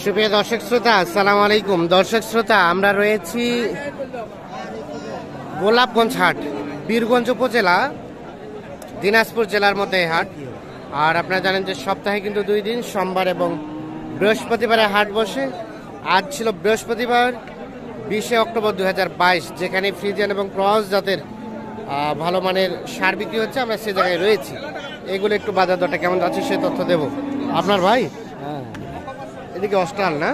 সুপ্রিয় দর্শক শ্রোতা, আসসালামু আলাইকুম। দর্শক শ্রোতা, আমরা রয়েছি গোলাপগঞ্জ হাট, বীরগঞ্জ উপজেলা, দিনাজপুর জেলার মধ্যে এই হাট। আর আপনারা জানেন যে সপ্তাহে কিন্তু 2 দিন, সোমবার এবং বৃহস্পতিবারে হাট বসে। আজ ছিল বৃহস্পতিবার 20 অক্টোবর 2022, যেখানে ফ্রিজিয়ান এবং ক্রস জাতের ভালো মানের সার বিক্রি হচ্ছে। আমরা সে জায়গায় রয়েছি। এগুলো একটু বাজার দরটা কেমন যাচ্ছে সে তথ্য দেব। আপনার ভাই? হ্যাঁ। এদিকে অস্ট্রাল না?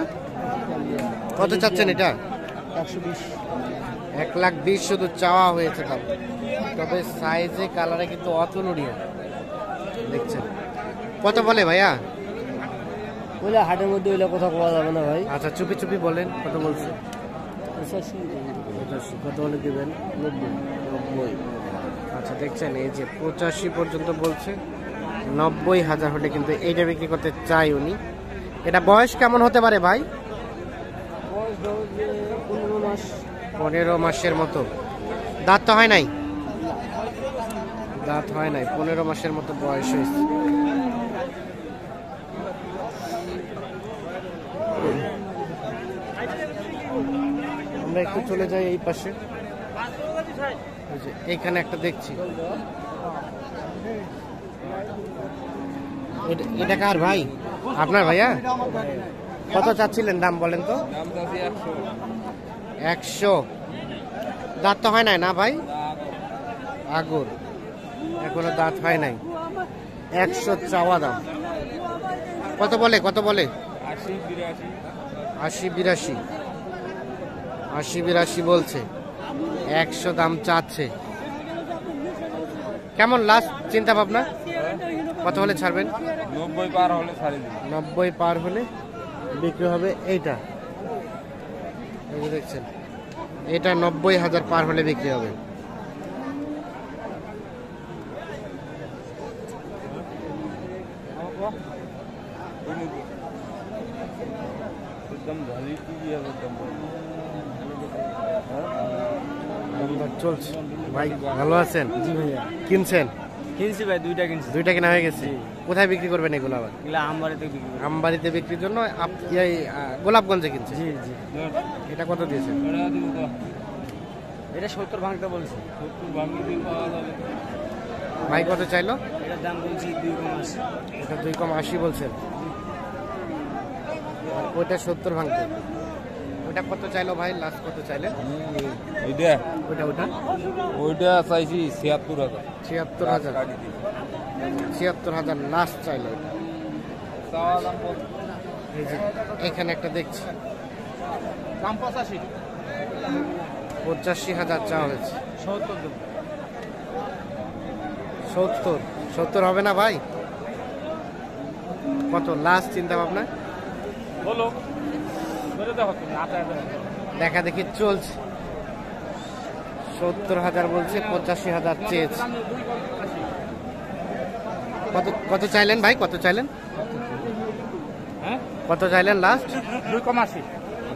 কত চাচ্ছেন এটা? 1,20,000 শুধু চাওয়া হয়েছে দাম। তবে সাইজে কালারে কিন্তু অতুলনীয় দেখছেন। কত বলে ভাইয়া? ওইটা হাটের মধ্যে ওইটা কথা বলা যাবে না ভাই। আচ্ছা, চুপি চুপি বলেন কত বলছে। 85 কত হলে দেবেন? 90। আচ্ছা, দেখছেন এই যে 85 পর্যন্ত বলছে। 90,000 হলে কিন্তু এইটা বিক্রি করতে চাই উনি। এটা বয়স কেমন হতে পারে ভাই? বয়স 15 মাস। 15 মাসের মতো। দাঁত তো হয় নাই? দাঁত হয় নাই, 15 মাসের মতো বয়স হয়েছে। আমরা একটু চলে যাই এই পাশে। এইখানে একটা দেখছি। এটা কার ভাই? আপনার ভাইয়া? কত চাচ্ছিলেন দাম বলেন তো? 100। দাঁত তো হয় নাই না ভাই? আগুর, এখনো দাঁত হয় নাই। 100 চাওয়া দাম। কত বলে? 80-82 বলছে। 100 দাম চাচ্ছে। কেমন লাস্ট চিন্তা ভাবনা? কত হলে ছাড়বেন? 90 পার হলে ছাড়ি দিই। 90 পার হলে বিক্রি হবে। এইটা এই যে দেখছেন, এটা 90,000 পার হলে বিক্রি হবে। চলছে ভাই, ভালো আছেন? জি ভাইয়া। কিনছেন? কিনছি ভাই, দুইটা কিনছি। দুইটা কেনা হয়ে গেছে। কোথায় বিক্রি করবেন এগুলো আবার? এগুলা আমবাড়িতে বিক্রি করি। আমবাড়িতে বিক্রির জন্য গোলাপগঞ্জে কিনছে। জি জি। এটা কত দিয়েছেন? এটা 70 ভাঙতে বলছি। 70 ভাঙলে দিন পাওয়া যাবে। ভাই কত চাইলো? এটার দাম বলছি 2,80। এটা 2,80 বলছেন। আর ওইটা 70 ভাঙতে। ওইটা কত চাইলো ভাই? লাস্ট কত চাইলেন? ওইটা চাইছি 76,000। 76,000 লাস্ট চাইলো। চাওয়া দাম এই যে এখানে একটা দেখছি, দাম 85। 85,000 চাওয়া হয়েছে। 70 হবে না ভাই? কত লাস্ট চিন্তা ভাবনা? বলো, বলে দেখো তুমি। দেখা দেখি চলছে। 70,000 বলছে, 85,000 চেয়েছে। কত চাইলেন ভাই? কত চাইলেন? হ্যাঁ, কত চাইলেন লাস্ট? 2,80।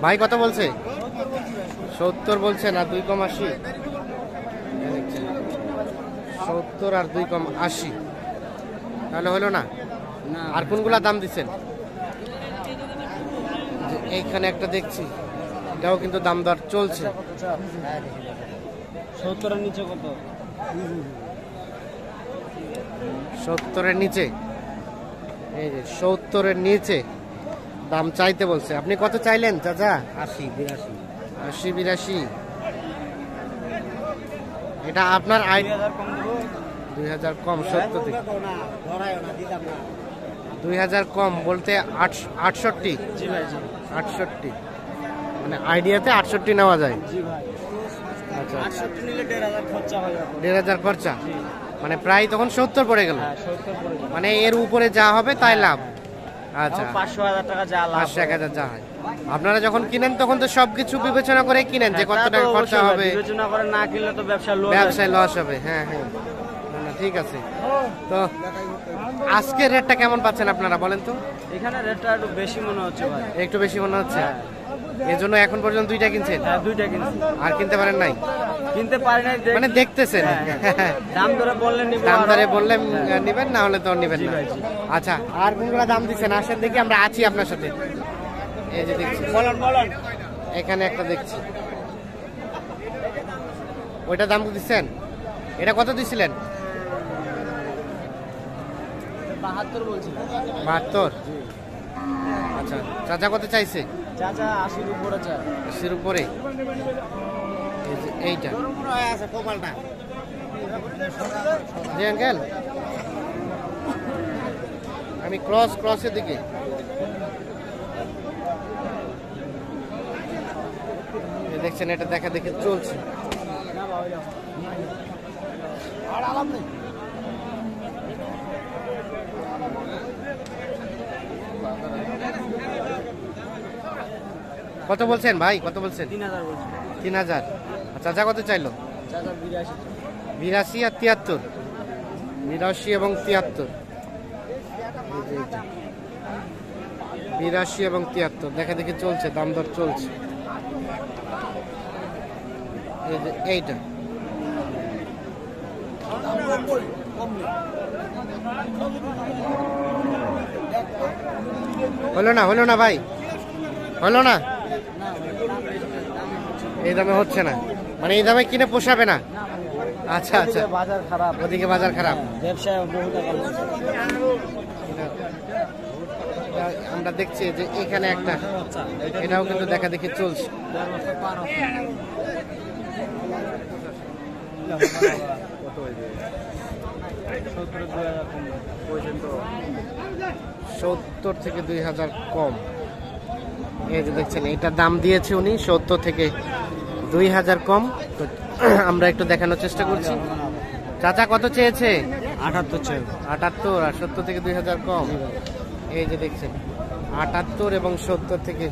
ভাই কত বলছে? 70 বলছে না 2,80? 70 আর 2,80 তাহলে হলো না? আর কোনগুলা দাম দিচ্ছেন? এইখানে একটা দেখছি, এটাও কিন্তু দাম দর চলছে। 70-এর নিচে কত? 70-এর নিচে। এই যে 70-এর নিচে দাম চাইতে বলছে। আপনি কত চাইলেন চাচা? 80-82। 80-82। এটা আপনার 2,000 কম। 70 থেকে 2,000 কম বলতে 68। জি ভাই, জি। 68 মানে আইডিয়াতে 68 নেওয়া যায়। জি ভাই। আচ্ছা, 68 নিলে 1,500 খরচা হয়ে যাবে। 1,500 খরচা, মানে প্রায় তখন 70 পড়ে গেল। হ্যাঁ, 70 পড়ে যাবে। মানে এর উপরে যা হবে তাই লাভ। আচ্ছা, 500,000 টাকা যা লাভ। 500-1,000 যা হয়। আপনারা যখন কিনেন তখন তো সবকিছু বিবেচনা করে কিনেন যে কত টাকা খরচা হবে। বিবেচনা করে না কিনলে তো ব্যবসায় লস হবে। হ্যাঁ হ্যাঁ, না ঠিক আছে। তো আজকের রেটটা কেমন পাচ্ছেন আপনারা বলেন তো? এখানে রেটটা একটু বেশি মনে হচ্ছে ভাই। একটু বেশি মনে হচ্ছে। এজন্য এখন পর্যন্ত 2টা কিনছেন? হ্যাঁ, 2টা কিনছি। আর কিনতে পারেন নাই? কিনতে পারি নাই, মানে দেখতেছেন, দাম ধরে বললেন নিব, দাম দরে বললেন নিবেন, না হলে তো নিবেন জি না। ভাই, জি। আচ্ছা, আর কোনগুলা দাম দিচ্ছেন আসেন দেখি, আমরা আছি আপনার সাথে। এই যে দেখছি, বলেন এখানে একটা দেখছি, ওইটা দাম দিচ্ছেন, এটা কত দিছিলেন? 72 বলছিলাম। 72। আচ্ছা, চাচা কত চাইছে? চাচা 80 উপরে চা। 80-এর উপরে। এই যে এইটা জি আঙ্কেল, আমি ক্রসের দিকে। এই দেখছেন, এটা দেখা দেখে চলছে। কত বলছেন ভাই, কত বলছেন? 3000 বলছি। 3000। চাচা কত চাইলো? চাচা 82। 82 আর 73। 82 এবং 73। 82 এবং 73 দেখা দেখি চলছে, দাম দর চলছে। এই যে এইটা হলো না ভাই, হলো না, এই দামে হচ্ছে না, মানে এই দামে কিনে পোষাবে না। আচ্ছা আচ্ছা, বাজার খারাপ, ওদিকে বাজার খারাপ। ব্যবসায় বহু টাকা লস। আমরা দেখছি যে এখানে একটা, এটাও কিন্তু দেখা দেখি চলছে। সত্তর থেকে 2000 কম। এই যে দেখছেন, এটার দাম দিয়েছে উনি 70 থেকে 2000 কম। তো আমরা একটু দেখানোর চেষ্টা করছি। চাচা কত চেয়েছে? 78 চাই। 78 আর 70 থেকে 2000 কম। এই যে দেখছেন, 78 এবং 70 থেকে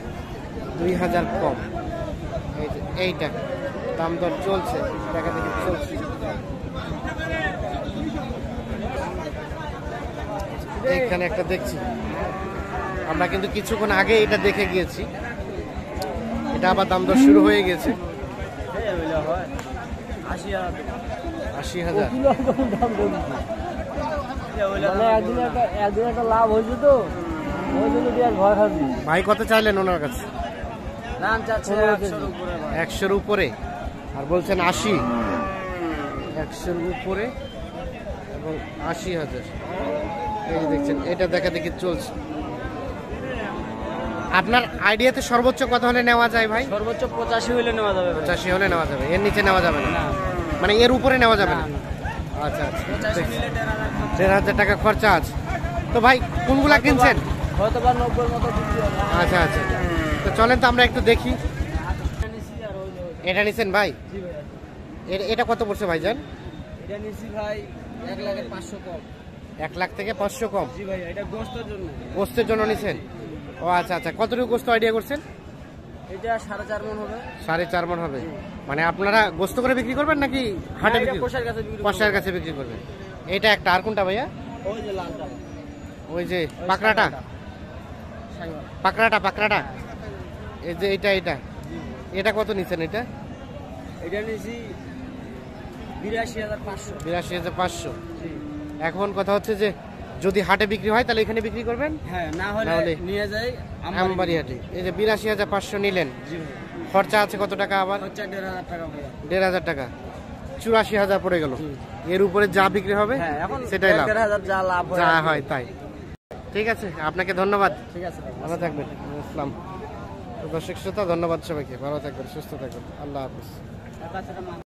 2000 কম। এই যে এইটা দাম দর চলছে, দেখা দেখি চলছে। এইখানে একটা দেখছি, আমরা কিন্তু কিছুক্ষণ আগে এটা দেখে গিয়েছি, এটা আবার দাম দর শুরু হয়ে গেছে। 80,000। একদিন একটা লাভ হয়েছে তো, ওই জন্য আর ভয় খাবি। ভাই কত চাইলেন ওনার কাছে? দাম চাচ্ছে 100 উপরে। 100-এর উপরে, আর বলছেন 80। 100-এর উপরে এবং 80,000। এই যে দেখছেন, এটা দেখা দেখি চলছে। আপনার আইডিয়াতে সর্বোচ্চ কত হলে নেওয়া যায় ভাই? সর্বোচ্চ 85 হইলে নেওয়া যাবে। 85 হলে নেওয়া যাবে, এর নিচে নেওয়া যাবে না, মানে এর উপরে নেওয়া যাবে না। আচ্ছা আচ্ছা, 1500 টাকা খরচা আছে। তো ভাই কোনগুলা কিনছেন? হয়তো বা 90 মতো বিক্রি হবে। আচ্ছা আচ্ছা, তো চলেন তো আমরা একটু দেখি। এটা নিছেন ভাই? জি ভাই। এটা কত পড়ছে ভাইজান? এটা নিছি ভাই 1,05,000 কম। 1 লাখ থেকে 500 কম। জি ভাই, এটা গোশতের জন্য। গোস্তের জন্য নিছেন? ও আচ্ছা আচ্ছা, কতটুকু গোস্ত আইডিয়া করছেন? এটা 4.5 মণ হবে। 4.5 মণ হবে। মানে আপনারা গোস্ত করে বিক্রি করবেন নাকি হাটে বিক্রি? কষার কাছে বিক্রি করব। কষার কাছে বিক্রি করবেন। এটা একটা, আর কোনটা ভাইয়া? ওই যে লালটা। ওই যে পাকড়াটা, পাকড়াটা। এই যে এটা এটা কত নিছেন? এটা এটা নিছি 82,500। 82,500। জি। এখন কথা হচ্ছে যে যদি হাটে বিক্রি হয় তাহলে এখানে বিক্রি করবেন, হ্যাঁ, না না হলে হলে নিয়ে যাই আমবাড়ি হাটে। এই যে 82,500 নিলেন, জি ভাই। খরচা আছে কত টাকা? আবার খরচা 1,500 টাকা ভাই। 1,500 টাকা, 84,000 পড়ে গেল। এর উপরে যা বিক্রি হবে হ্যাঁ, এখন সেটাই লাভ, 1,500 যা লাভ হয়। যা হয় তাই। ঠিক আছে, আপনাকে ধন্যবাদ, ঠিক আছে ভাই। ভালো থাকবেন। আসসালাম। তো দর্শক শ্রোতা, ধন্যবাদ সবাইকে, ভালো থাকবেন, সুস্থ থাকবেন, আল্লাহ হাফিজ।